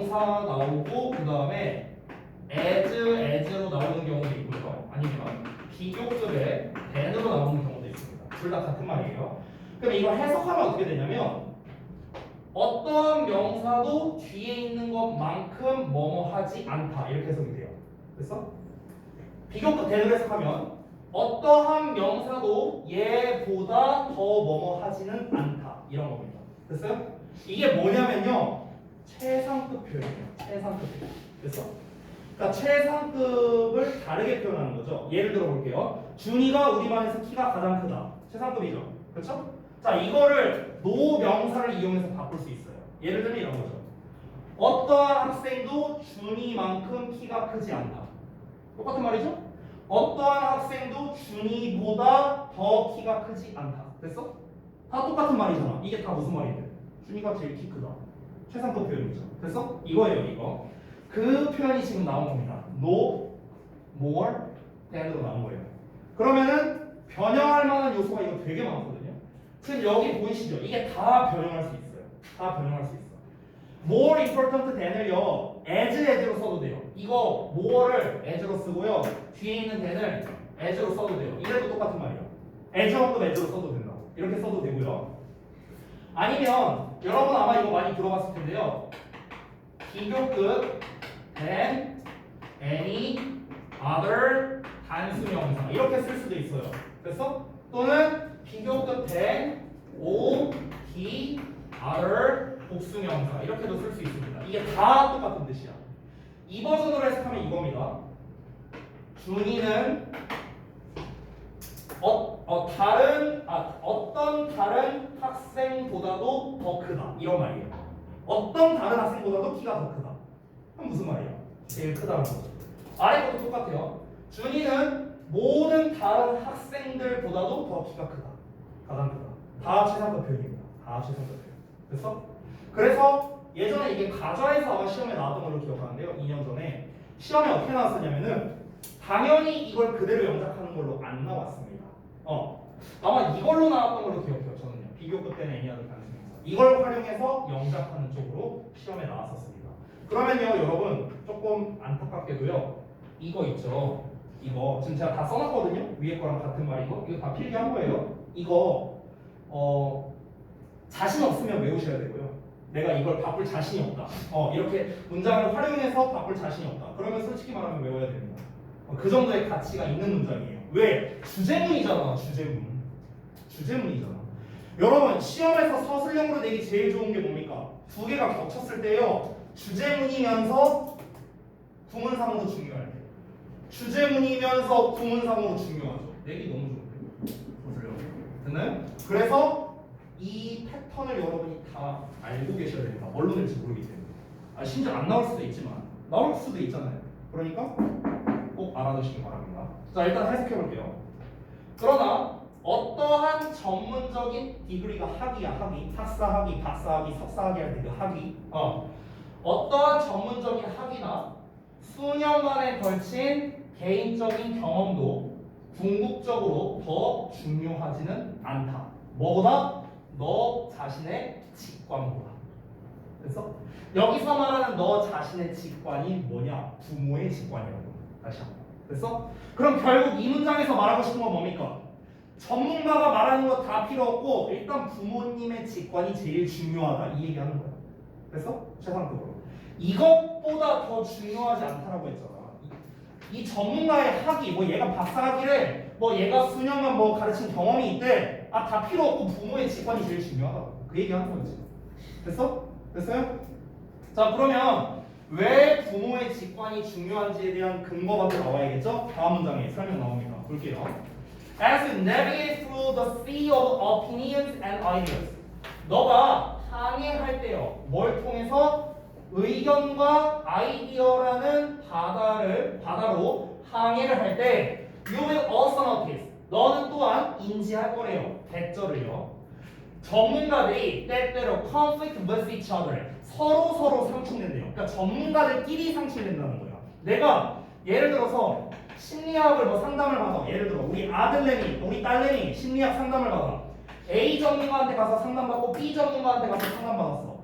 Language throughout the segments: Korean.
명사 나오고 그 다음에 as로 나오는 경우도 있고요. 아니면 비교급의 than으로 나오는 경우도 있습니다. 둘 다 같은 말이에요. 그럼 이걸 해석하면 어떻게 되냐면 어떠한 명사도 뒤에 있는 것만큼 뭐뭐 하지 않다 이렇게 해석이 돼요. 됐어? 비교급 than으로 해석하면 어떠한 명사도 얘보다 더 뭐뭐 하지는 않다 이런 겁니다. 됐어요? 이게 뭐냐면요 최상급 표현이에요. 최상급 표현. 됐어? 그러니까 최상급을 다르게 표현하는 거죠. 예를 들어 볼게요. 준이가 우리 반에서 키가 가장 크다. 최상급이죠. 그렇죠? 자, 이거를 노명사를 이용해서 바꿀 수 있어요. 예를 들면 이런 거죠. 어떠한 학생도 준이만큼 키가 크지 않다. 똑같은 말이죠? 어떠한 학생도 준이보다 더 키가 크지 않다. 됐어? 다 똑같은 말이잖아. 이게 다 무슨 말인데? 준이가 제일 키 크다. 최상급 표현이죠. 됐어? 이거예요, 이거. 그 표현이 지금 나온 겁니다. No, more, than으로 나온 거예요. 그러면은 변형할 만한 요소가 이거 되게 많거든요. 지금 여기 보이시죠? 이게 다 변형할 수 있어요. 다 변형할 수 있어. more important than을요, as로 써도 돼요. 이거 more를 as로 쓰고요. 뒤에 있는 than을 as로 써도 돼요. 이래도 똑같은 말이에요. as만큼 as로 써도 된다고. 이렇게 써도 되고요. 아니면 여러분 아마 이거 많이 들어봤을 텐데요. 비교급 than, any, other, 단수명사 이렇게 쓸 수도 있어요. 됐어? 또는 비교급 than, o, the, other, 복수명사 이렇게도 쓸 수 있습니다. 이게 다 똑같은 뜻이야. 이 버전으로 해석하면 이겁니다. 준이는 어떤 다른 학생보다도 더 크다 이런 말이에요. 어떤 다른 학생보다도 키가 더 크다. 그럼 무슨 말이야? 제일 크다는 거죠. 아래 것도 똑같아요. 준이는 모든 다른 학생들보다도 더 키가 크다. 가장 크다. 다 최상급 표현입니다. 다 최상급 표현. 됐어? 그래서 예전에 이게 가좌에서 아마 시험에 나왔던 걸로 기억하는데요. 2년 전에 시험에 어떻게 나왔었냐면은 당연히 이걸 그대로 영작하는 걸로 안 나왔습니다. 아마 이걸로 나왔던 걸로 기억해요. 저는요. 비교급 때는 애니아들 단수명사. 이걸 활용해서 영작하는 쪽으로 시험에 나왔었습니다. 그러면요, 여러분 조금 안타깝게도요. 이거 있죠. 이거 지금 제가 다 써놨거든요. 위에 거랑 같은 말이고 이거 다 필기한 거예요. 이거 자신 없으면 외우셔야 되고요. 내가 이걸 바꿀 자신이 없다. 이렇게 문장을 활용해서 바꿀 자신이 없다. 그러면 솔직히 말하면 외워야 됩니다. 그 정도의 가치가 있는 문장이에요. 왜? 주제문이잖아. 주제문이잖아. 여러분 시험에서 서술형으로 내기 제일 좋은 게 뭡니까? 두 개가 겹쳤을 때요. 주제문이면서 구문상으로 중요할 때. 주제문이면서 구문상으로 중요하죠. 내기 너무 좋은데. 서술형. 됐나요? 그래서 이 패턴을 여러분이 다 알고 계셔야 됩니다. 뭘로 될지 모르기 때문에. 심지어 안 나올 수도 있지만 나올 수도 있잖아요. 그러니까 꼭 알아두시기 바랍니다. 자, 일단 해석해 볼게요. 그러나 어떠한 전문적인 디그리가 학위야, 학위. 학사학위, 박사학위, 석사학위 할 때 그 학위. 어떠한 전문적인 학위나 수년간에 걸친 개인적인 경험도 궁극적으로 더 중요하지는 않다. 뭐보다? 너 자신의 직관보다. 됐어? 여기서 말하는 너 자신의 직관이 뭐냐? 부모의 직관이라고. 다시 한번. 됐어? 그럼 결국 이 문장에서 말하고 싶은 건 뭡니까? 전문가가 말하는 거 다 필요 없고 일단 부모님의 직관이 제일 중요하다 이 얘기하는 거야. 됐어? 최상급으로. 이것보다 더 중요하지 않다라고 했잖아. 이 전문가의 학위, 뭐 얘가 박사학위를 뭐 얘가 수년간 뭐 가르친 경험이 있대. 다 필요 없고 부모의 직관이 제일 중요하다고. 그 얘기하는 거지. 됐어? 됐어요? 자, 그러면 왜 부모의 직관이 중요한지에 대한 근거가 또 나와야겠죠? 다음 문장에 설명 나옵니다. 볼게요. As you navigate through the sea of opinions and ideas. 너가 항해할 때요. 뭘 통해서? 의견과 아이디어라는 바다로 항해를 할 때 You will also notice. 너는 또한 인지할 거래요. 대절을요. 전문가들이 때때로 conflict with each other. 서로 상충된대요. 그러니까 전문가들끼리 상충된다는 거야. 내가 예를 들어서 심리학을 뭐 상담을 받아. 예를 들어 우리 딸내미 심리학 상담을 받아. A 전문가한테 가서 상담받고 B 전문가한테 가서 상담받았어.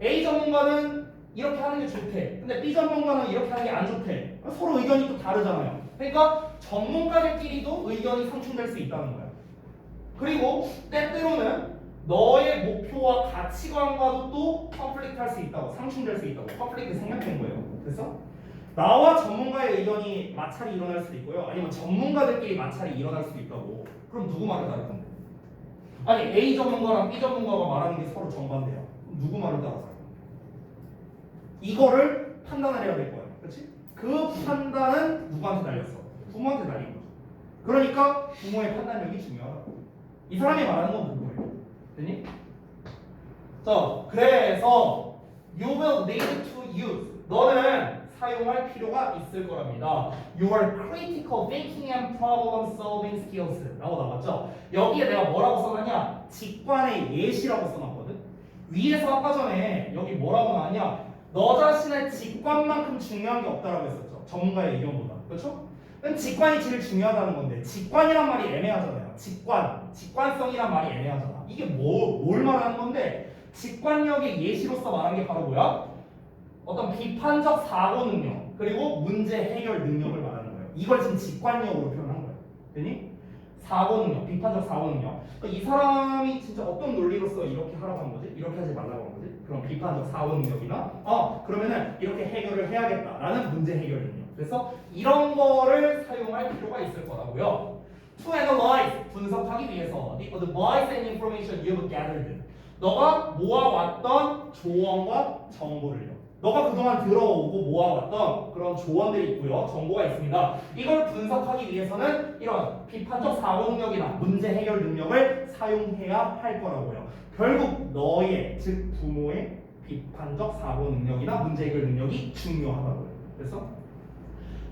A 전문가는 이렇게 하는 게 좋대. 근데 B 전문가는 이렇게 하는 게 안 좋대. 서로 의견이 또 다르잖아요. 그러니까 전문가들끼리도 의견이 상충될 수 있다는 거야. 그리고 때때로는 너의 목표와 가치관과도 또 컨플릭트 할 수 있다고, 상충될 수 있다고. 컨플릭트 생략된 거예요. 그래서 나와 전문가의 의견이 마찰이 일어날 수도 있고요. 아니면 전문가들끼리 마찰이 일어날 수도 있다고. 그럼 누구 말을 따를 건데? 아니 A 전문가랑 B 전문가가 말하는 게 서로 정반대야. 그럼 누구 말을 따라서? 이거를 판단을 해야 될 거야. 그렇지? 그 판단은 누구한테 달렸어? 부모한테 달린 거죠. 그러니까 부모의 판단력이 중요하다고. 이 사람이 말하는 건 누구예요? 됐니? 자, 그래서 you will need to use. 너는 사용할 필요가 있을 거랍니다. Your critical thinking and problem solving skills 라고 나왔죠? 여기에 내가 뭐라고 써놨냐? 직관의 예시라고 써놨거든? 위에서 아까 전에 여기 뭐라고 나왔냐? 너 자신의 직관만큼 중요한 게 없다라고 했었죠. 전문가의 의견보다. 그렇죠? 직관이 제일 중요하다는 건데 직관이란 말이 애매하잖아요. 직관성이란 말이 애매하잖아. 이게 뭘 말하는 건데 직관력의 예시로서 말한 게 바로 뭐야? 어떤 비판적 사고 능력 그리고 문제 해결 능력을 말하는 거예요. 이걸 지금 직관력으로 표현한 거예요. 되니? 사고 능력, 비판적 사고 능력. 그러니까 이 사람이 진짜 어떤 논리로서 이렇게 하라고 한 거지? 이렇게 하지 말라고 한 거지? 그럼 비판적 사고 능력이나 그러면은 이렇게 해결을 해야겠다라는 문제 해결 능력. 그래서 이런 거를 사용할 필요가 있을 거라고요. To analyze, 분석하기 위해서 the advice and information you've gathered. 너가 모아왔던 조언과 정보를요. 너가 그동안 들어오고 모아왔던 그런 조언들이 있고요. 정보가 있습니다. 이걸 분석하기 위해서는 이런 비판적 사고 능력이나 문제 해결 능력을 사용해야 할 거라고요. 결국 너의, 즉 부모의 비판적 사고 능력이나 문제 해결 능력이 중요하다고요. 그래서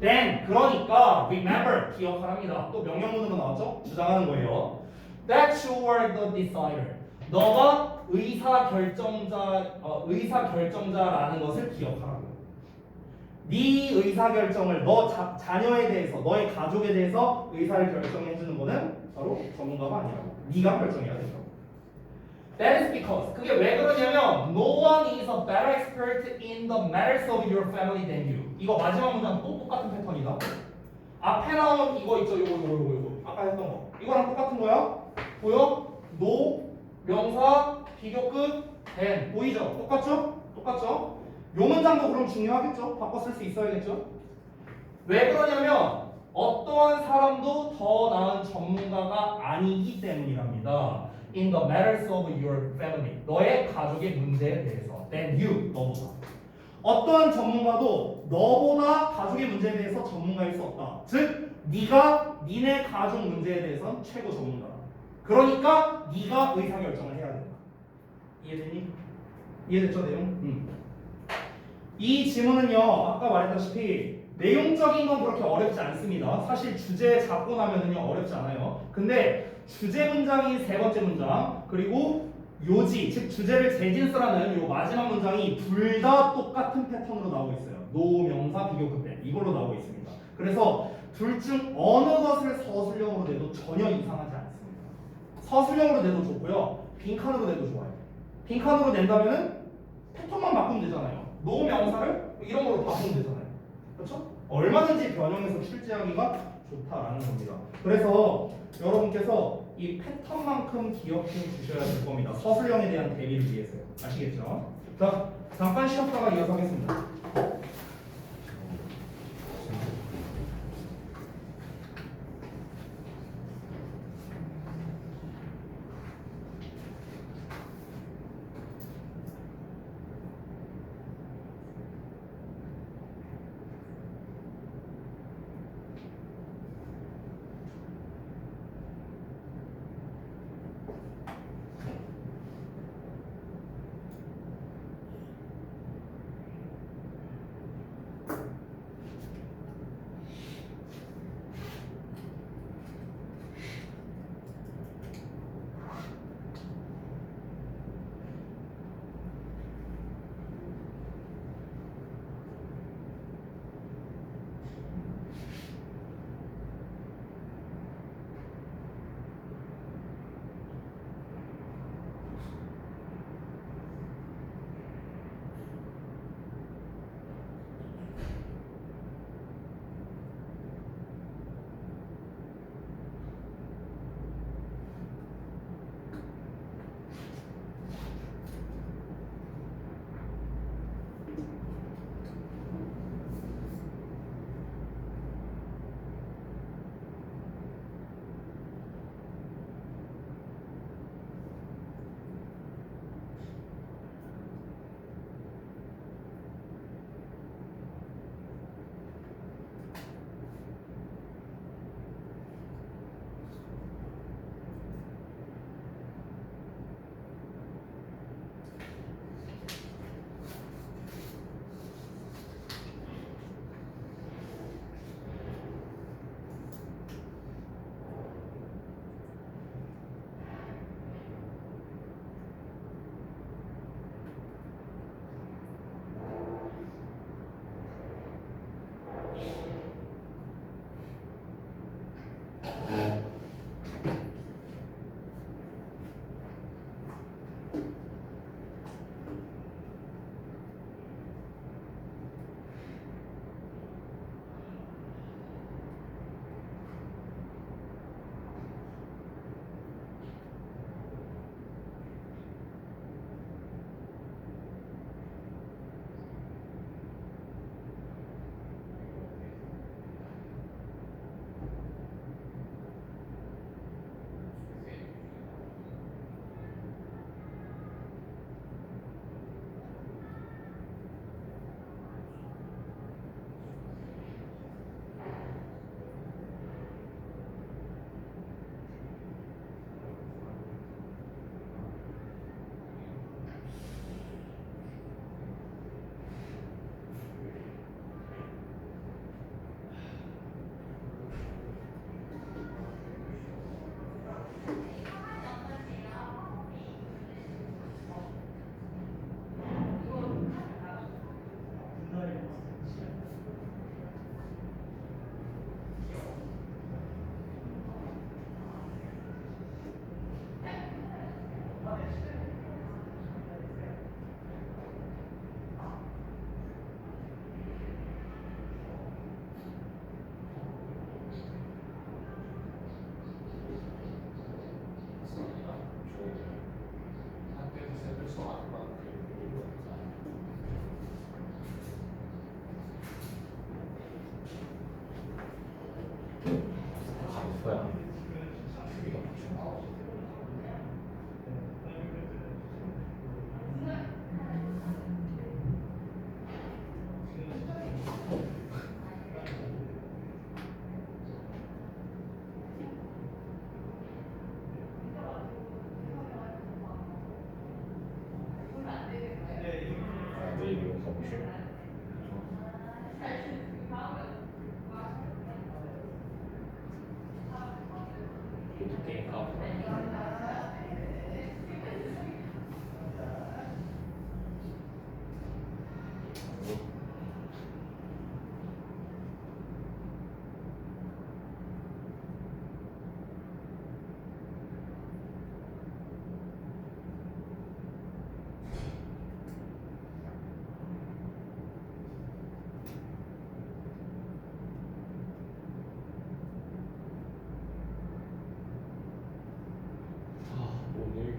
then, 그러니까 remember, 기억하랍니다. 또 명령문으로 나왔죠? 주장하는 거예요. That you are the decider. 너가 의사결정자라는 것을 기억하라고요. 네 의사결정을 너 자녀에 대해서, 너의 가족에 대해서 의사를 결정해주는 거는 바로 전문가가 아니라고. 네가 결정해야 된다고. That is because 그게 왜 그러냐면 No one is a better expert in the matters of your family than you. 이거 마지막 문장 또 똑같은 패턴이다. 앞에 나온 이거 있죠? 이거 아까 했던 거 이거랑 똑같은 거야. 보여? No 명사 비교급 then 보이죠? 똑같죠? 똑같죠? 요 문장도 그럼 중요하겠죠? 바꿔 쓸 수 있어야겠죠? 왜 그러냐면 어떠한 사람도 더 나은 전문가가 아니기 때문이랍니다. In the matters of your family. 너의 가족의 문제에 대해서. Than you. 너보다. 어떠한 전문가도 너보다 가족의 문제에 대해서 전문가일 수 없다. 즉, 네가 니네 가족 문제에 대해서는 최고 전문가다. 그러니까 네가 의사결정을 해야 된다. 이해되니? 이해됐죠 내용? 이 지문은요 아까 말했다시피 내용적인 건 그렇게 어렵지 않습니다. 사실 주제 잡고 나면은요 어렵지 않아요. 근데 주제 문장이 세 번째 문장 그리고 요지 즉 주제를 재진수라는 요 마지막 문장이 둘 다 똑같은 패턴으로 나오고 있어요. 노명사 비교급대 이걸로 나오고 있습니다. 그래서 둘 중 어느 것을 서술형으로 내도 전혀 이상하지 않습니다. 서술형으로 내도 좋고요. 빈칸으로 내도 좋아요. 빈칸으로 낸다면은 패턴만 바꾸면 되잖아요. 노명사를 이런 걸로 바꾸면 되잖아요. 그렇죠? 얼마든지 변형해서 출제하기가 좋다라는 겁니다. 그래서 여러분께서 이 패턴만큼 기억해 주셔야 될 겁니다. 서술형에 대한 대비를 위해서요. 아시겠죠? 자, 잠깐 쉬었다가 이어서 하겠습니다.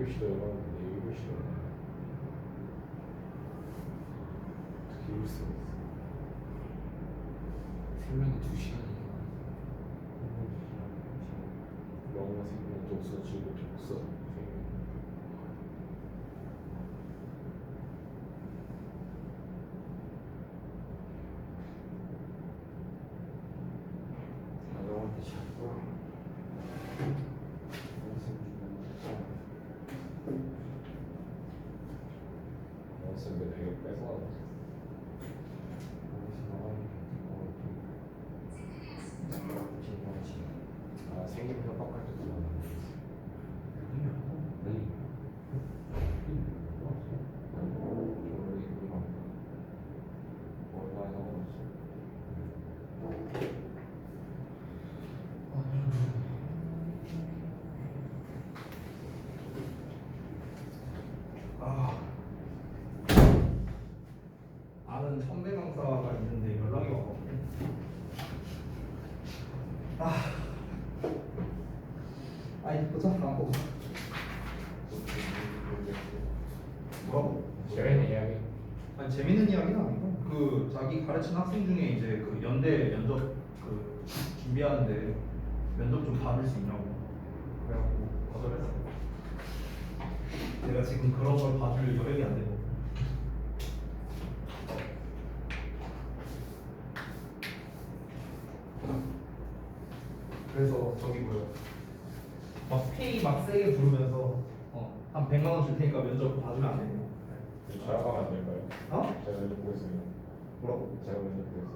1교시도 열었는데 1교시도 어떻게 이룰 수가 있어. 생명이 2시간이야. 영어 생명 독서 지구 독서 생명 영어한테 자꾸 연습을 되게 뺏어 아 생긴 협박할 때 그만 아는 선배 강사가 있는데 연락이 와가지고 아니 보자 안 보자 뭐라고? 재밌는 이야기 아니 재밌는 이야기는 아니고 그 자기 가르친 학생 중에 이제 그 연대 면접 그 준비하는데 면접 좀 봐줄 수 있냐고 그래갖고 거절했어. 내가 지금 그런 걸 봐줄 여력이 안 되고. 그래서 저기 뭐야 막 페이 막 세게 부르면서 한 100만 원 줄 테니까 면접 봐주면 안 되냐. 전화가면 안 될까요? 어? 제가 면접 보겠습니다. 뭐라고? 제가 면접 보겠습니다.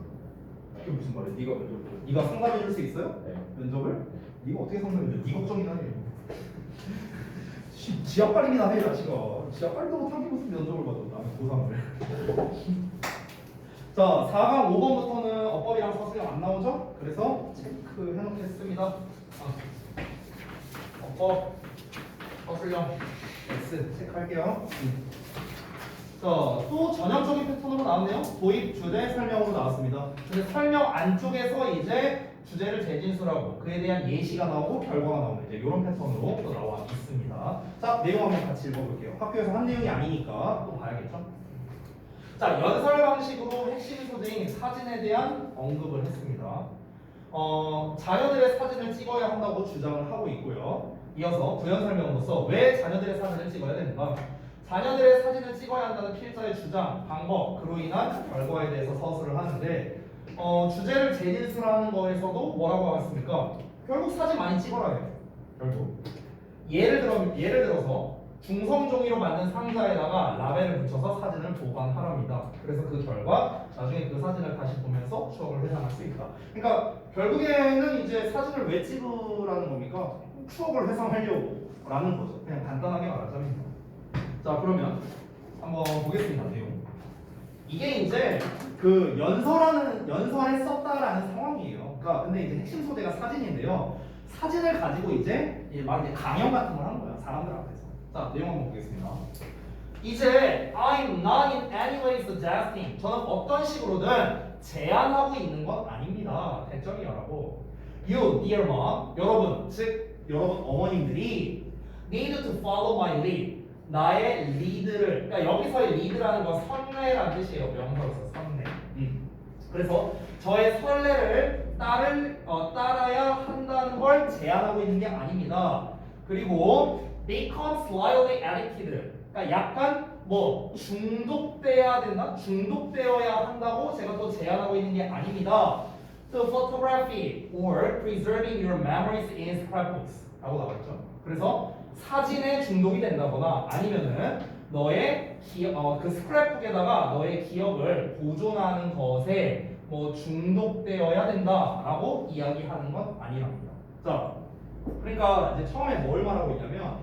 그게 무슨 말이야? 네가 면접 네가 상담해 줄 수 있어요? 네. 면접을? 네가 어떻게 상담해 줘? 네 걱정이나 해. 지압 빨리기나 해 자식아. 지압 빨리도 못하게 무슨 면접을 받아 남의 고3을. 자 4강 5번부터는 어법이랑 서술형 안 나오죠? 그래서 체크해 놓겠습니다. 어법 서술형 S 체크할게요. 자, 또 전형적인 패턴으로 나왔네요. 도입, 주제, 설명으로 나왔습니다. 근데 설명 안쪽에서 이제 주제를 재진술하고 그에 대한 예시가 나오고 결과가 나오는 이제 이런 패턴으로 또 나와 있습니다. 자, 내용 한번 같이 읽어볼게요. 학교에서 한 내용이 아니니까 또 봐야겠죠? 자, 연설 방식으로 핵심 소재인 사진에 대한 언급을 했습니다. 자녀들의 사진을 찍어야 한다고 주장을 하고 있고요. 이어서 부연 설명으로서 왜 자녀들의 사진을 찍어야 되는가? 자녀들의 사진을 찍어야 한다는 필자의 주장, 방법, 그로 인한 결과에 대해서 서술을 하는데 주제를 재진술하는 거에서도 뭐라고 하겠습니까? 결국 사진 많이 찍어라 해요. 결국 예를 들어서 중성종이로 만든 상자에다가 라벨을 붙여서 사진을 보관하랍니다. 그래서 그 결과 나중에 그 사진을 다시 보면서 추억을 회상할 수 있다. 그러니까 결국에는 이제 사진을 왜 찍으라는 겁니까? 추억을 회상하려고 라는 거죠. 그냥 간단하게 말하자면. 자 그러면 한번 보겠습니다. 내용. 이게 이제 그 연설에 썼다라는 상황이에요. 그러니까 근데 이제 핵심 소재가 사진인데요. 사진을 가지고 이제 강연 같은 걸 한 거야. 사람들 앞에서. 자 내용 한번 보겠습니다. 이제 I'm not in any way suggesting. 저는 어떤 식으로든 제안하고 있는 건 아닙니다. 대점이라고. You, dear mom, 여러분, 즉 여러분 어머님들이 need to follow my lead. 나의 리드를, 그러니까 여기서의 리드라는 건 선례라는 뜻이에요. 명사로서 선례. 그래서 저의 선례를 따라야 한다는 걸 제안하고 있는 게 아닙니다. 그리고 become slightly addicted. 그러니까 약간 뭐 중독돼야 된다? 중독되어야 한다고 제가 또 제안하고 있는 게 아닙니다. To photography or preserving your memories in scrapbooks 라고 나왔죠. 그래서 사진에 중독이 된다거나 아니면은 너의 그 스크랩북에다가 너의 기억을 보존하는 것에 뭐 중독되어야 된다라고 이야기하는 건 아니랍니다. 자, 그러니까 이제 처음에 뭘 말하고 있냐면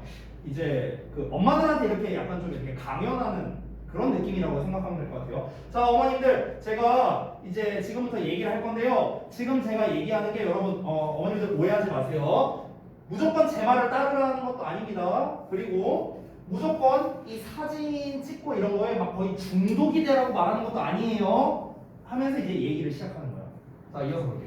이제 그 엄마들한테 이렇게 약간 좀 이렇게 강연하는 그런 느낌이라고 생각하면 될 것 같아요. 자, 어머님들 제가 이제 지금부터 얘기를 할 건데요. 지금 제가 얘기하는 게 여러분 어머님들 오해하지 마세요. 무조건 제 말을 따르라는 것도 아닙니다. 그리고 무조건 이 사진 찍고 이런 거에 막 거의 중독이 되라고 말하는 것도 아니에요. 하면서 이제 얘기를 시작하는 거야. 자, 이어서 볼게.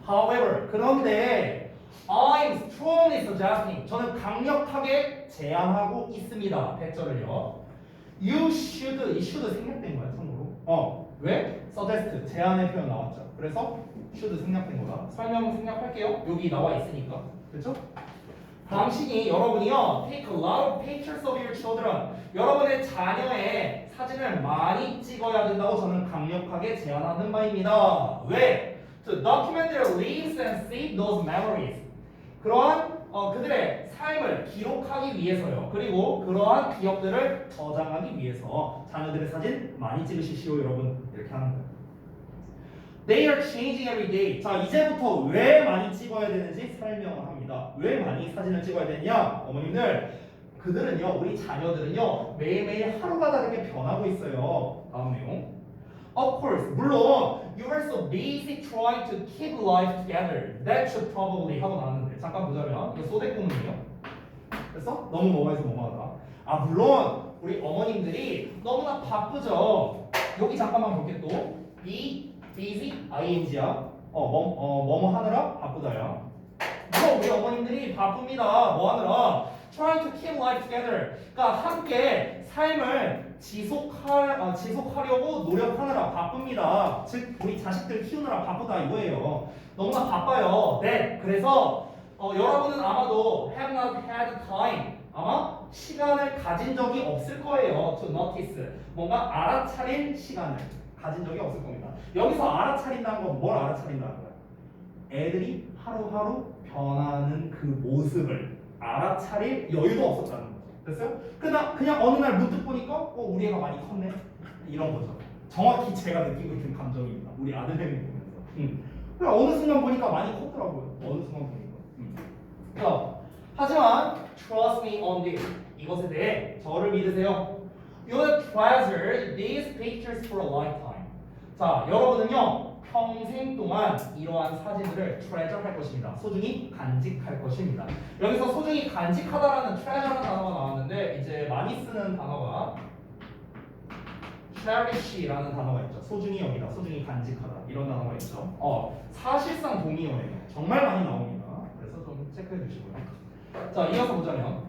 However, 그런데 I'm strongly suggesting. 저는 강력하게 제안하고 있습니다. 배절을요. You should. 이 should 생략된 거야, 참고로. 왜? suggest. 제안의 표현 나왔죠. 그래서 should 생략된 거다. 설명 생략할게요. 여기 나와 있으니까. 그렇죠? 당신이 여러분이요 take a lot of pictures of your children. 여러분의 자녀의 사진을 많이 찍어야 된다고 저는 강력하게 제안하는 바입니다. 왜? To document their lives and save those memories. 그러한 그들의 삶을 기록하기 위해서요. 그리고 그러한 기억들을 저장하기 위해서 자녀들의 사진 많이 찍으십시오, 여러분. 이렇게 하는 거예요. They are changing every day. 자, 이제부터 왜 많이 찍어야 되는지 설명을 합니다. 왜 많이 사진을 찍어야 되냐? 어머님들, 그들은요, 우리 자녀들은요, 매일매일 하루가 다르게 변하고 있어요. 다음 내용. Of course, 물론, you are so busy trying to keep life together. That should probably 하고 나왔는데 잠깐 보자면 이거 소대꾸문이에요. 그래서 너무 뭐가해서 뭐하다. 아, 물론 우리 어머님들이 너무나 바쁘죠. 여기 잠깐만 볼게 또. be busy ing야. 뭐뭐 하느라 바쁘다야. 물론 우리 어머님들이 바쁩니다. 뭐 하느라? Trying to keep life together. 그러니까 함께 삶을 지속하려고 노력하느라 바쁩니다. 즉 우리 자식들 키우느라 바쁘다 이거예요. 너무나 바빠요. 네. 그래서 여러분은 아마도 have not had time. 아마 시간을 가진 적이 없을 거예요. To notice. 뭔가 알아차릴 시간을 가진 적이 없을 겁니다. 여기서 알아차린다는 건 뭘 알아차린다는 거야? 애들이 하루하루 변하는 그 모습을 알아차릴 여유도 없었다는 거죠. 됐어요? 그냥 어느 날 문득 보니까 우리 애가 많이 컸네. 이런 거죠. 정확히 제가 느끼고 있는 감정입니다. 우리 아들내미 보면서. 그냥 어느 순간 보니까 많이 컸더라고요. 어느 순간 보니까. 하지만 trust me on this. 이것에 대해 저를 믿으세요. You will treasure these pictures for a lifetime. 자, 여러분은요 평생 동안 이러한 사진들을 treasure 할 것입니다. 소중히 간직할 것입니다. 여기서 소중히 간직하다라는 treasure라는 단어가 나왔는데 이제 많이 쓰는 단어가 cherish라는 단어가 있죠. 소중히 여기다, 소중히 간직하다 이런 단어가 있죠. 사실상 동의어예요. 정말 많이 나옵니다. 그래서 좀 체크해 주시고요. 자, 이어서 보자면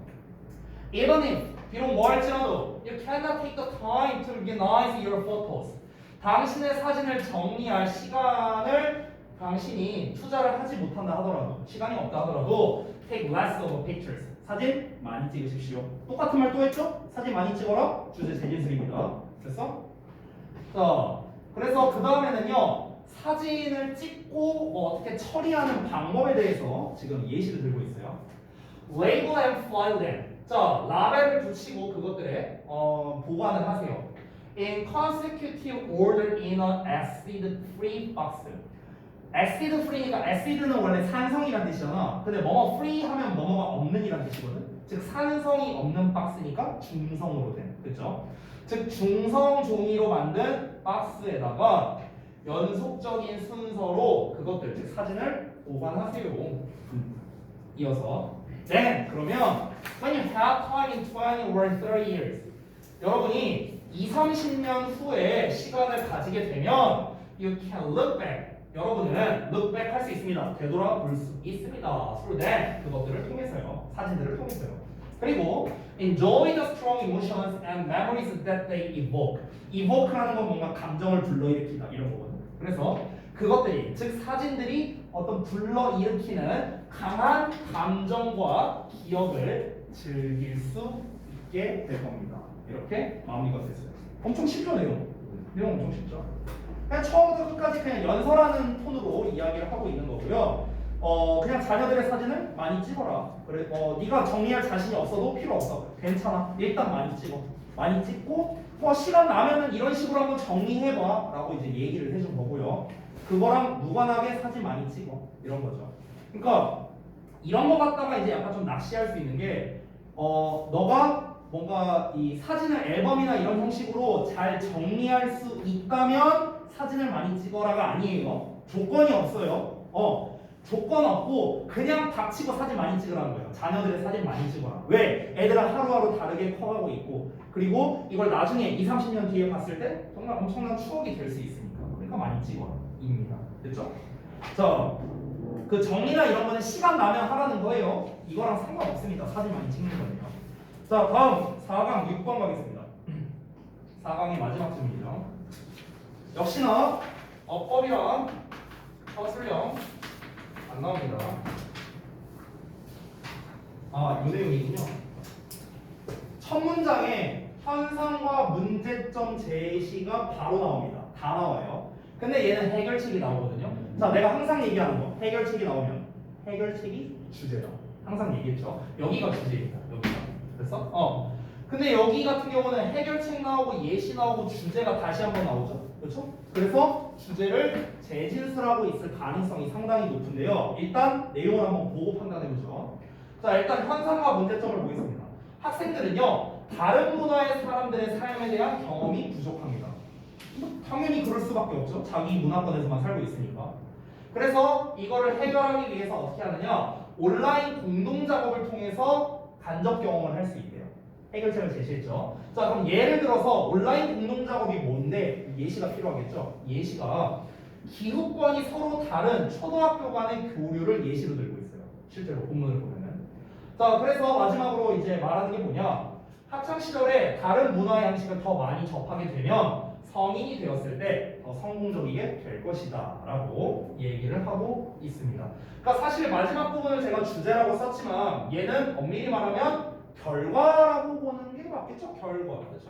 even if 비록 뭐 할지라도 you cannot take the time to organize your photos. 당신의 사진을 정리할 시간을 당신이 투자를 하지 못한다 하더라도 시간이 없다 하더라도 take less of pictures. 사진 많이 찍으십시오. 똑같은 말 또 했죠? 사진 많이 찍어라. 주제 재진술입니다. 됐어? 자, 그래서 그 다음에는요 사진을 찍고 어떻게 처리하는 방법에 대해서 지금 예시를 들고 있어요. Label and file them. 자, 라벨을 붙이고 그것들에 보관을 하세요. In consecutive order in an acid-free box. acid-free니까 acid는 원래 산성이란 뜻이잖아. 근데 뭐뭐 free 하면 뭐뭐가 없는 이란 뜻이거든. 즉 산성이 없는 박스니까 중성으로 된. 그렇죠? 즉 중성 종이로 만든 박스에다가 연속적인 순서로 그것들 즉 사진을 보관하세요. 이어서 Then 그러면 when you have time in 20 or 30 years 여러분이 20-30년 후에 시간을 가지게 되면 you can look back 여러분은 look back 할 수 있습니다. 되돌아볼 수 있습니다. Through that 그것들을 통해서요. 사진들을 통해서요. 그리고 enjoy the strong emotions and memories that they evoke. evoke라는 건 뭔가 감정을 불러일으키다 이런 거거든요. 그래서 그것들이 즉 사진들이 어떤 불러일으키는 강한 감정과 기억을 즐길 수 있게 될 겁니다. 이렇게 마무리가 됐어요. 엄청 쉽죠 내용? 내용 엄청 쉽죠? 그냥 처음부터 끝까지 그냥 연설하는 톤으로 이야기를 하고 있는 거고요. 그냥 자녀들의 사진을 많이 찍어라. 그래, 네가 정리할 자신이 없어도 필요 없어. 괜찮아. 일단 많이 찍어. 많이 찍고 시간 나면은 이런 식으로 한번 정리해봐라고 이제 얘기를 해준 거고요. 그거랑 무관하게 사진 많이 찍어. 이런 거죠. 그러니까 이런 거 갖다가 이제 약간 좀 낚시할 수 있는 게 너가 뭔가 이 사진을 앨범이나 이런 형식으로 잘 정리할 수 있다면 사진을 많이 찍어라가 아니에요. 조건이 없어요. 조건 없고 그냥 닥치고 사진 많이 찍으라는 거예요. 자녀들의 사진 많이 찍어라. 왜? 애들은 하루하루 다르게 커가고 있고 그리고 이걸 나중에 20-30년 뒤에 봤을 때 정말 엄청난 추억이 될 수 있으니까 그러니까 많이 찍어라 입니다. 됐죠? 자, 그 정리나 이런 거는 시간 나면 하라는 거예요. 이거랑 상관없습니다. 사진 많이 찍는 거예요. 자, 다음 4강 6번 가겠습니다. 4강의 마지막 질문이죠. 역시나 어법이랑 서술형 안 나옵니다. 아, 이 내용이군요. 첫 문장에 현상과 문제점 제시가 바로 나옵니다. 다 나와요. 근데 얘는 해결책이 나오거든요. 자, 내가 항상 얘기하는 거 해결책이 나오면 해결책이 주제다. 항상 얘기했죠. 여기가 주제입니다. 여기가. 그래서 근데 여기 같은 경우는 해결책 나오고 예시 나오고 주제가 다시 한번 나오죠. 그렇죠? 그래서 주제를 재진술하고 있을 가능성이 상당히 높은데요. 일단 내용을 한번 보고 판단해보죠. 자, 일단 현상과 문제점을 보겠습니다. 학생들은요, 다른 문화의 사람들의 삶에 대한 경험이 부족합니다. 당연히 그럴 수밖에 없죠. 자기 문화권에서만 살고 있으니까. 그래서 이거를 해결하기 위해서 어떻게 하느냐? 온라인 공동 작업을 통해서 간접 경험을 할 수 있대요. 해결책을 제시했죠. 자, 그럼 예를 들어서 온라인 공동 작업이 뭔데? 예시가 필요하겠죠. 예시가 기후권이 서로 다른 초등학교 간의 교류를 예시로 들고 있어요. 실제로 본문을 보면은. 자, 그래서 마지막으로 이제 말하는 게 뭐냐? 학창 시절에 다른 문화 양식을 더 많이 접하게 되면 성인이 되었을 때 더 성공적이게 될 것이다 라고 얘기를 하고 있습니다. 그러니까 사실 마지막 부분을 제가 주제라고 썼지만 얘는 엄밀히 말하면 결과라고 보는 게 맞겠죠? 결과. 그렇죠?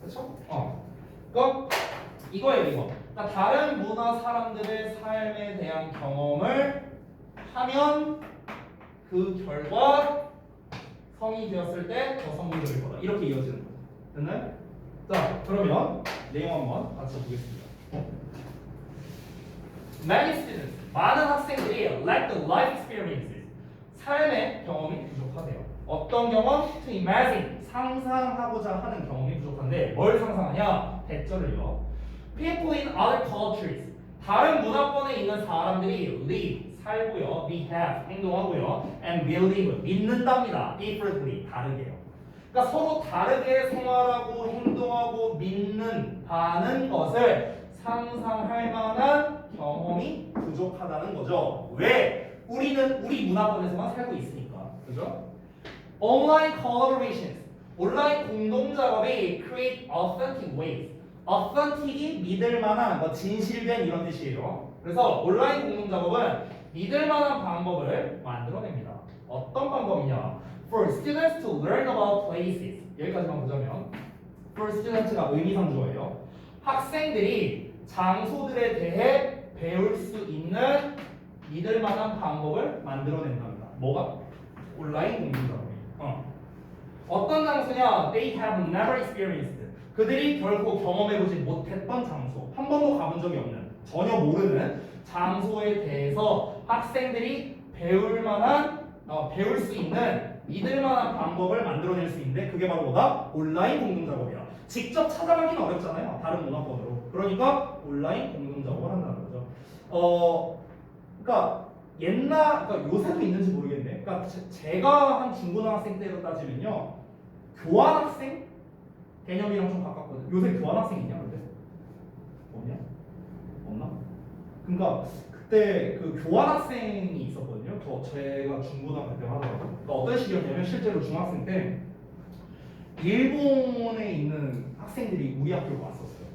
그렇죠? 그러니까 이거예요, 이거. 그러니까 다른 문화 사람들의 삶에 대한 경험을 하면 그 결과 성인이 되었을 때 더 성공적일 거다. 이렇게 이어지는 거예요. 됐나요? 자, 그러면 내용 한번 같이 보겠습니다. Many students, 많은 학생들이 lack the life experiences, 삶의 경험이 부족하대요. 어떤 경험? To imagine, 상상하고자 하는 경험이 부족한데 뭘 상상하냐? 대절을요. People in other cultures, 다른 문화권에 있는 사람들이 live, 살고요, behave, 행동하고요, and believe, 믿는답니다. differently, 다르게요. 그러니까 서로 다르게 생활하고 행동하고 믿는 바는 것을 상상할 만한 경험이 부족하다는 거죠. 왜? 우리는 우리 문화권에서만 살고 있으니까. 그죠? Online collaborations, 온라인 공동 작업이 create authentic ways. authentic이 믿을 만한, 뭐 진실된 이런 뜻이에요. 그래서 온라인 공동 작업은 믿을 만한 방법을 만들어냅니다. 어떤 방법이냐? For students to learn about places. 여기까지만 보자면 For students가 의미상주어예요. 학생들이 장소들에 대해 배울 수 있는 믿을 만한 방법을 만들어낸답니다. 뭐가? 온라인 공동작업이에요. 어떤 장소냐? They have never experienced. 그들이 결코 경험해보지 못했던 장소, 한 번도 가본 적이 없는, 전혀 모르는 장소에 대해서 학생들이 배울 수 있는 믿을 만한 방법을 만들어낼 수 있는데 그게 바로 뭐다? 온라인 공동작업이야. 직접 찾아가기는 어렵잖아요. 다른 문화권으로. 그러니까 온라인 공동작업을 한다는 거죠. 그러니까 그러니까 요새도 있는지 모르겠네. 그러니까 제가 한 중고등학생 때로 따지면요, 교환학생 개념이랑 좀 가깝거든. 요새 교환학생 있냐 근데? 없냐? 없나? 그러니까 그때 그 교환학생이 있었거든요. 제가 중고등학교 때 하더라고요. 그러니까 어떤 식이었냐면 실제로 중학생 때 일본에 있는 학생들이 우리 학교로 왔었어요.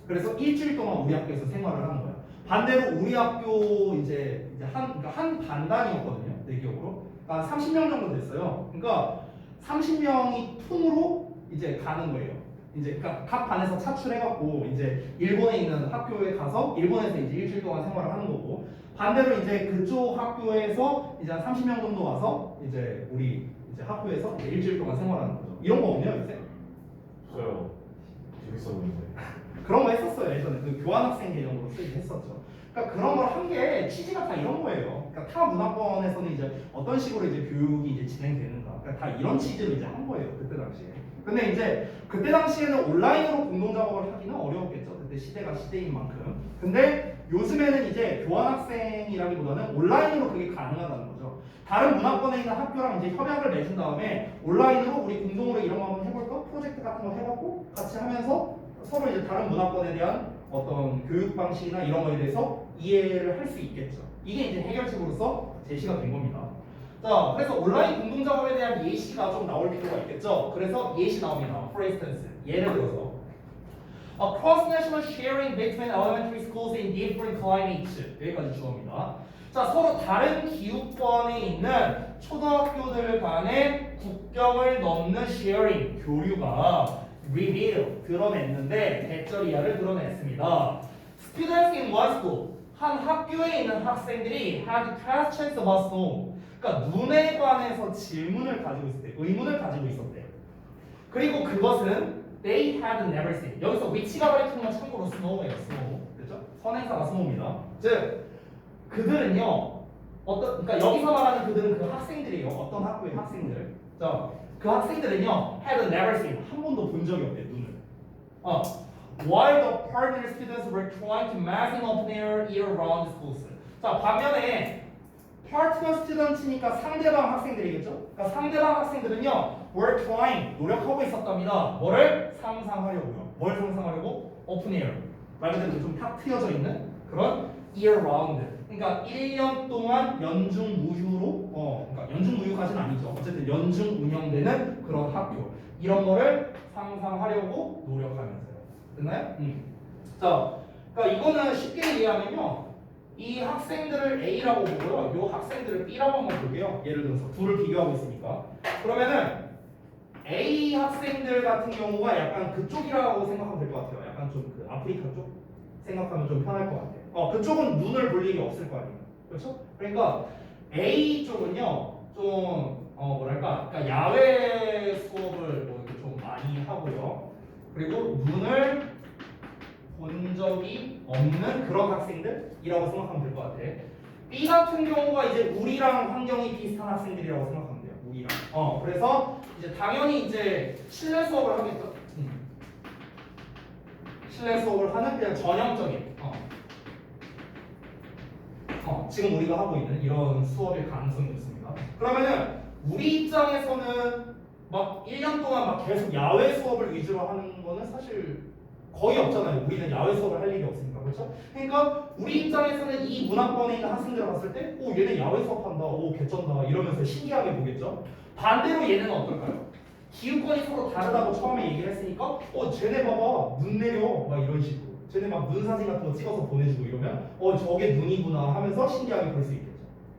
그래서 일주일 동안 우리 학교에서 생활을 하는 거야. 반대로 우리 학교 그러니까 한 반단이었거든요. 내 기억으로. 그러니까 30명 정도 됐어요. 그러니까 30명이 통으로 이제 가는 거예요. 이제 그러니까 각 반에서 차출해갖고 이제 일본에 있는 학교에 가서 일본에서 이제 일주일 동안 생활을 하는 거고, 반대로 이제 그쪽 학교에서 이제 한 30명 정도 와서 이제 우리 이제 학교에서 이제 일주일 동안 생활하는 거죠. 이런 거 없네요 요새? 없어요. 재밌어 보이는데. 그런 거 했었어요 예전에. 그 교환학생 개념으로 쓰긴 했었죠. 그러니까 그런 걸 한 게 취지가 다 이런 거예요. 그러니까 타 문화권에서는 이제 어떤 식으로 이제 교육이 이제 진행되는가, 그러니까 다 이런 취지로 이제 한 거예요 그때 당시에. 근데 이제 그때 당시에는 온라인으로 공동 작업을 하기는 어려웠겠죠. 그때 시대가 시대인 만큼. 근데 요즘에는 이제 교환학생이라기보다는 온라인으로 그게 가능하다는 거죠. 다른 문화권에 있는 학교랑 이제 협약을 맺은 다음에 온라인으로 우리 공동으로 이런 거 한번 해볼까? 프로젝트 같은 거 해갖고 같이 하면서 서로 이제 다른 문화권에 대한 어떤 교육 방식이나 이런 거에 대해서 이해를 할 수 있겠죠. 이게 이제 해결책으로서 제시가 된 겁니다. 자, 그래서 온라인 공동 작업에 대한 예시가 좀 나올 필요가 있겠죠. 그래서 예시 나옵니다. For instance, 예를 들어서 A cross-national sharing between elementary schools in different climates. 여기까지 주어입니다. 자, 서로 다른 기후권에 있는 초등학교들 간의 국경을 넘는 sharing, 교류가 reveal, 드러냈는데 대절이하를 드러냈습니다. Students in one school, 한 학교에 있는 학생들이 had questions about snow. 그러니까 눈에 관해서 질문을 가지고 있었대, 의문을 가지고 있었대. 그리고 그것은 they had never seen. 여기서 위치가 가리키는 건 참고로 snow예요, snow. 그렇죠? 선행사가 snow입니다. 즉 그들은요, 그러니까 여기서 말하는 그들은 그 학생들이에요. 어떤 학교의 학생들. 자, 그 학생들은요, had never seen. 한 번도 본 적이 없대, 눈을. While the partner students were trying to maximum open air year-round schools. 자, 반면에 partner student이니까 상대방 학생들이겠죠? 그러니까 상대방 학생들은요, were trying, 노력하고 있었답니다. 뭐를? 상상하려고요. 뭘 상상하려고? open air. 말 그대로 좀 탁 트여져 있는 그런 year-round. 그러니까 1년 동안 연중무휴로, 그러니까 연중무휴까지는 아니죠. 어쨌든 연중 운영되는 그런 학교. 이런 거를 상상하려고 노력하면서요. 됐나요? 자, 그러니까 이거는 쉽게 이해하면요. 이 학생들을 A라고 보고요. 이 학생들을 B라고 한번 볼게요. 예를 들어서 둘을 비교하고 있으니까. 그러면은 A 학생들 같은 경우가 약간 그쪽이라고 생각하면 될 것 같아요. 약간 좀 그 아프리카 쪽 생각하면 좀 편할 것 같아요. 그쪽은 눈을 볼 일이 없을 거 아니에요. 그렇죠? 그러니까 A 쪽은요. 좀 뭐랄까? 그러니까 야외 수업을 뭐 이렇게 좀 많이 하고요. 그리고 눈을 본 적이 없는 그런 학생들이라고 생각하면 될 것 같아. B 같은 경우가 이제 우리랑 환경이 비슷한 학생들이라고 생각하면 돼요. 우리랑. 그래서 이제 당연히 이제 실내 수업을 하겠죠. 실내 수업을 하는 그냥 전형적인. 지금 우리가 하고 있는 이런 수업일 가능성이 있습니다. 그러면은 우리 입장에서는 막 1년 동안 막 계속 야외 수업을 위주로 하는 거는 사실 거의 없잖아요. 우리는 야외 수업을 할 일이 없으니까. 그렇죠? 그러니까 우리 입장에서는 이 문화권에 있는 학생들을 봤을 때 오, 얘네 야외 수업한다. 오, 개쩐다. 이러면서 신기하게 보겠죠? 반대로 얘네는 어떨까요? 기후권이 서로 다르다고 처음에 얘기를 했으니까 쟤네 봐봐. 눈 내려. 막 이런 식으로. 쟤네 막 눈 사진 같은 거 찍어서 보내주고 이러면 저게 눈이구나 하면서 신기하게 볼 수 있겠죠.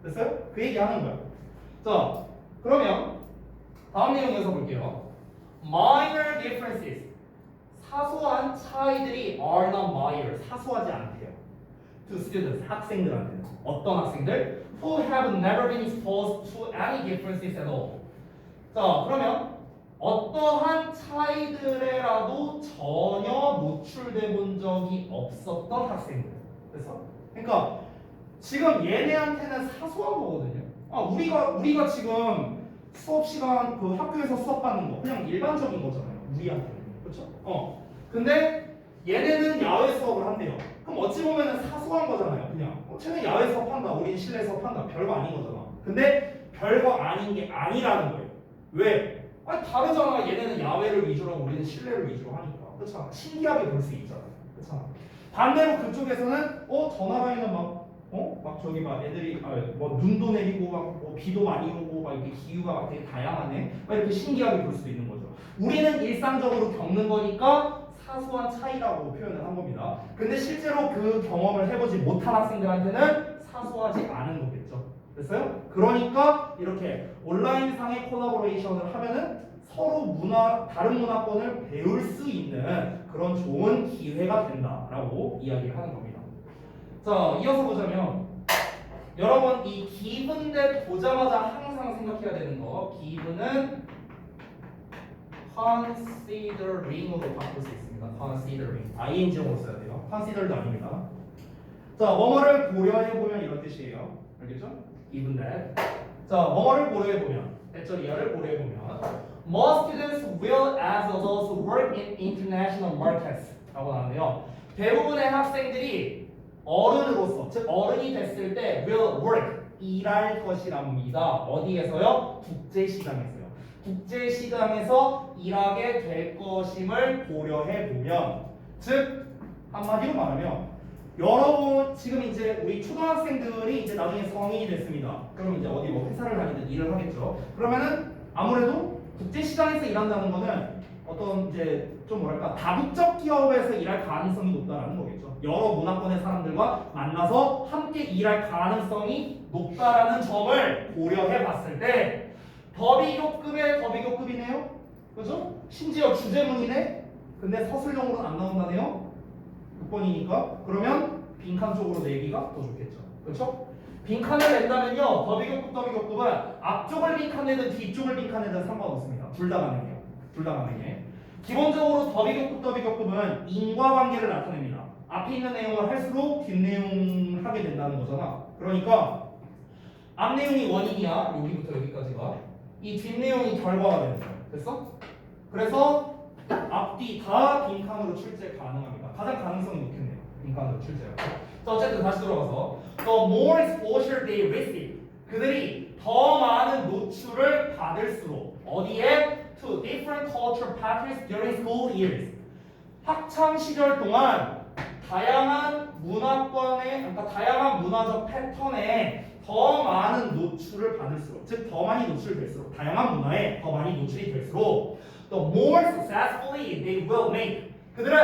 됐어요? 그 얘기 하는 거야. 자, 그러면 다음 내용 이어서 볼게요. Minor differences. 사소한 차이들이 are not minor. 사소하지 않대요. To students, 학생들한테는. 어떤 학생들? Who have never been exposed to any differences at all. 자, 그러면 어떠한 차이들에라도 전혀 노출돼 본 적이 없었던 학생들. 그래서 그러니까 지금 얘네한테는 사소한 거거든요. 우리가 지금 수업 시간 그 학교에서 수업하는 거 그냥 일반적인 거잖아요. 우리한테는. 그렇죠? 근데 얘네는 야외 수업을 한대요. 그럼 어찌 보면은 사소한 거잖아요. 그냥 쟤는 야외 수업한다. 우리는 실내 수업한다. 별거 아닌 거잖아. 근데 별거 아닌 게 아니라는 거예요. 왜? 다르잖아. 얘네는 야외를 위주로 하고 우리는 실내를 위주로 하니까. 그렇잖아. 신기하게 볼 수 있잖아. 그렇잖아. 반대로 그쪽에서는 저 나라에는 막 저기 막 애들이 뭐 눈도 내리고 막 비도 많이 오고 막 이렇게 기후가 막 되게 다양하네. 막 이렇게 신기하게 볼 수도 있는 거죠. 우리는 일상적으로 겪는 거니까 사소한 차이라고 표현을 한 겁니다. 근데 실제로 그 경험을 해보지 못한 학생들한테는 사소하지 않은 거겠죠. 됐어요? 그러니까 이렇게 온라인상의 콜라보레이션을 하면은 서로 다른 문화권을 배울 수 있는 그런 좋은 기회가 된다라고 이야기를 하는 겁니다. 자, 이어서 보자면 여러분 이 given that 보자마자 항상 생각해야 되는 거 given은 considering으로 바꿀 수 있습니다. considering ing로 써야 돼요. considered 아닙니다. 자, 뭐뭐를 고려해보면 이런 뜻이에요. 알겠죠? given that. 자, 뭐뭐를 고려해보면 대절이하를 고려해보면 Most students will as adults work in international markets 라고 나오는데요. 대부분의 학생들이 어른으로서, 즉 어른이 됐을 때 will work, 일할 것이랍니다. 어디에서요? 국제시장에서요. 국제시장에서 일하게 될 것임을 고려해보면 즉 한마디로 말하면 여러분 지금 이제 우리 초등학생들이 이제 나중에 성인이 됐습니다. 그럼 이제 어디 뭐 회사를 다니든 일을 하겠죠. 그러면은 아무래도 국제 시장에서 일한다는 거는 어떤 이제 좀 뭐랄까 다국적 기업에서 일할 가능성이 높다라는 거겠죠. 여러 문화권의 사람들과 만나서 함께 일할 가능성이 높다라는 점을 고려해 봤을 때 더비교급의 더비교급이네요. 그죠? 심지어 주제문이네. 근데 서술형으로는 안 나온다네요. 6번이니까 그러면 빈칸 쪽으로 내기가 더 좋겠죠. 그렇죠? 빈칸을 낸다면요 더비교급 더비교급은 앞쪽을 빈칸내든 뒤쪽을 빈칸내든 상관없습니다. 둘 다 가능해요. 둘 다 가능해. 기본적으로 더비교급 더비교급은 인과관계를 나타냅니다. 앞에 있는 내용을 할수록 뒷내용 하게 된다는 거잖아. 그러니까 앞 내용이 원인이야. 여기부터 여기까지가. 이 뒷내용이 결과가 되는 거야. 됐어? 그래서 앞뒤 다 빈칸으로 출제 가능합니다. 가장 가능성이 높겠네요. 빈칸으로 출제가. 자, 어쨌든 다시 돌아가서 The more exposure they receive 그들이 더 많은 노출을 받을수록 어디에? To different cultural patterns during school years 학창 시절 동안 다양한 문화권의 그러니까 다양한 문화적 패턴에 더 많은 노출을 받을수록 즉 더 많이 노출될수록 다양한 문화에 더 많이 노출이 될수록 the more successfully they will make 그들은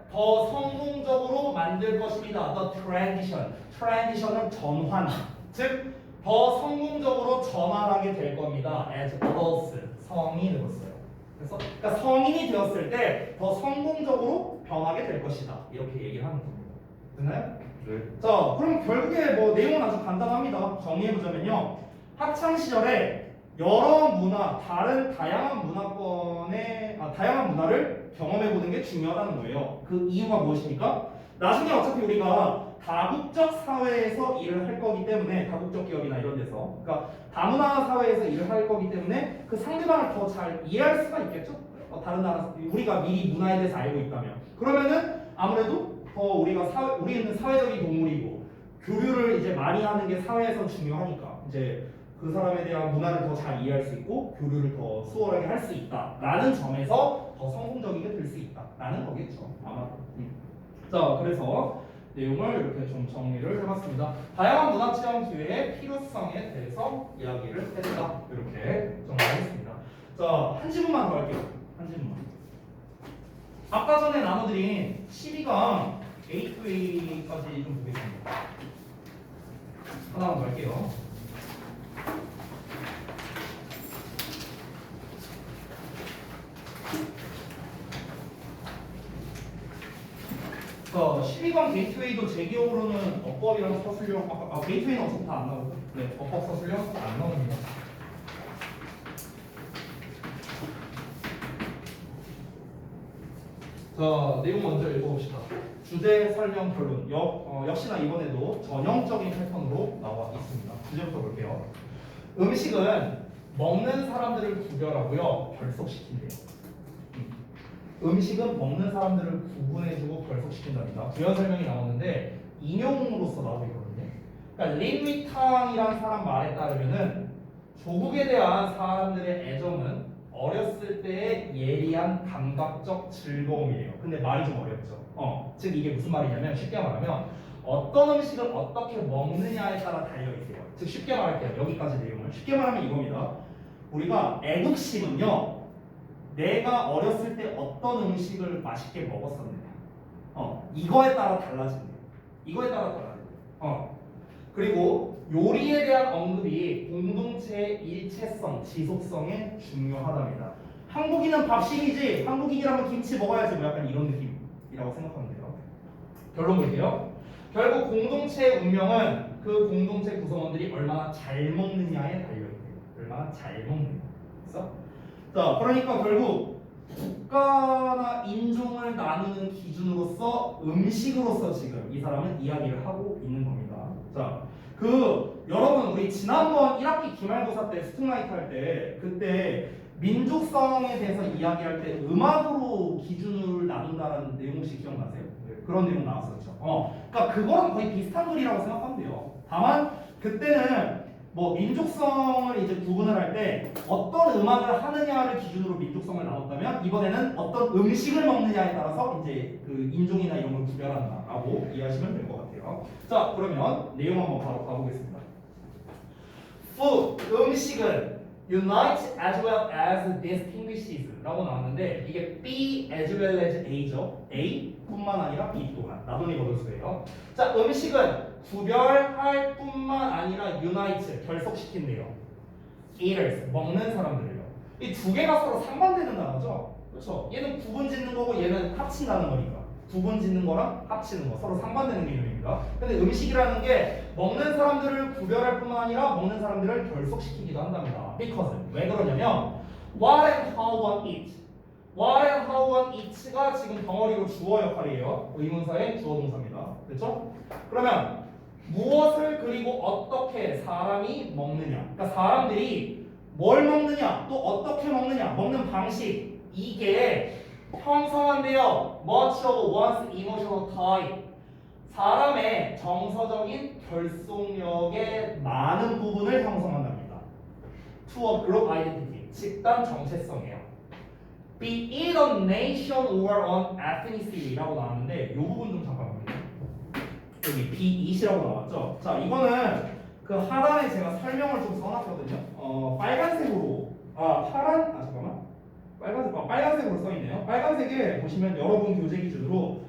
더 성공적으로 만들 것입니다. The transition transition은 전환 즉 더 성공적으로 전환하게 될 겁니다. As adults 성인이 되었어요. 그래서 그러니까 성인이 되었을 때 더 성공적으로 변하게 될 것이다. 이렇게 얘기를 하는 겁니다. 됐나요? 네. 자, 그럼 결국에 뭐 내용은 아주 간단합니다. 정리해보자면요. 학창 시절에 여러 문화, 다양한 문화권의 다양한 문화를 경험해보는 게 중요하다는 거예요. 그 이유가 무엇입니까? 나중에 어차피 우리가 다국적 사회에서 일을 할 거기 때문에 다국적 기업이나 이런 데서 그러니까 다문화 사회에서 일을 할 거기 때문에 그 상대방을 더 잘 이해할 수가 있겠죠. 다른 나라 우리가 미리 문화에 대해서 알고 있다면 그러면은 아무래도 더 우리는 사회적인 동물이고 교류를 이제 많이 하는 게 사회에서 중요하니까 이제 그 사람에 대한 문화를 더 잘 이해할 수 있고 교류를 더 수월하게 할 수 있다라는 점에서 더 성공적이게 될 수 있다라는 거겠죠 아마. 자 그래서 내용을 이렇게 좀 정리를 해봤습니다. 다양한 문화 체험 기회의 필요성에 대해서 이야기를 했다 이렇게 정리하겠습니다. 자 한 지문만 더 할게요. 한 지문만. 아까 전에 나눠드린 12강 A2A까지 좀 보겠습니다. 하나만 더 할게요. 자, 12강 게이트웨이도 제 기억으로는 어법이랑 서술형 게이트웨이는 어차피 다 안 나오고 네, 어법 서술형 안 나옵니다. 자, 내용 먼저 읽어봅시다. 주제, 설명, 결론. 역시나 이번에도 전형적인 패턴으로 나와 있습니다. 주제부터 볼게요. 음식은 먹는 사람들을 구별하고요, 결속시킨대요. 음식은 먹는 사람들을 구분해주고 결속시킨답니다. 부연 설명이 나오는데 인용으로서 나오고 있거든요. 그러니까 린위탕이라는 사람 말에 따르면은 조국에 대한 사람들의 애정은 어렸을 때의 예리한 감각적 즐거움이에요. 근데 말이 좀 어렵죠. 즉 이게 무슨 말이냐면 쉽게 말하면 어떤 음식을 어떻게 먹느냐에 따라 달려 있어요. 즉 쉽게 말할게요. 여기까지 내용을 쉽게 말하면 이겁니다. 우리가 애국심은요. 내가 어렸을 때 어떤 음식을 맛있게 먹었었느냐. 이거에 따라 달라진대요. 이거에 따라 달라진대요. 그리고 요리에 대한 언급이 공동체의 일체성, 지속성에 중요하답니다. 한국인은 밥심이지, 한국인이라면 김치 먹어야지 뭐 약간 이런 느낌이라고 생각하면 돼요. 결론 볼게요. 결국 공동체의 운명은 그 공동체 구성원들이 얼마나 잘 먹느냐에 달려있대요. 얼마나 잘 먹느냐. 그래서 자, 그러니까 결국 국가나 인종을 나누는 기준으로서 음식으로서 지금 이 사람은 이야기를 하고 있는 겁니다. 자, 여러분 우리 지난번 1학기 기말고사 때 스팅라이트 할 때 그때 민족성에 대해서 이야기할 때 음악으로 기준을 나눈다라는 내용 혹시 기억나세요? 네. 그런 내용 나왔었죠. 그러니까 그거랑 거의 비슷한 글이라고 생각하면 돼요. 다만 그때는 뭐 민족성을 이제 구분을 할 때 어떤 음악을 하느냐를 기준으로 민족성을 나눴다면 이번에는 어떤 음식을 먹느냐에 따라서 이제 그 인종이나 이런 걸 구별한다라고 이해하시면 될 것 같아요. 자, 그러면 내용 한번 바로 가보겠습니다. Food, 음식은 unite as well as distinguishes 라고 나왔는데 이게 B as well as A죠. A 뿐만 아니라 B 또한 나돈이 버릇수예요. 자, 음식은 구별할 뿐만 아니라 unite 결속시킨대요. eaters 먹는 사람들을요. 이 두 개가 서로 상반되는 단어죠. 그렇죠? 얘는 구분 짓는 거고 얘는 합친다는 거니까. 구분 짓는 거랑 합치는 거 서로 상반되는 개념입니다. 근데 음식이라는 게 먹는 사람들을 구별할 뿐만 아니라 먹는 사람들을 결속시키기도 한답니다. Because 왜 그러냐면 what and how one eat, what and how one eat가 지금 덩어리로 주어 역할이에요. 의문사의 주어 동사입니다. 됐죠? 그러면 무엇을 그리고 어떻게 사람이 먹느냐, 그러니까 사람들이 뭘 먹느냐 또 어떻게 먹느냐 먹는 방식 이게 형성한대요. Much of one's emotional type. 사람의 정서적인 결속력의 많은 부분을 형성한답니다. To a group identity. 집단 정체성이에요. Be it on nation or on ethnicity.라고 나왔는데 이 부분 좀 잠깐만요. 여기 be it이라고 나왔죠. 자, 이거는 그 하단에 제가 설명을 좀 써놨거든요. 빨간색으로 빨간색으로 써 있네요. 빨간색에 보시면 여러분 교재 기준으로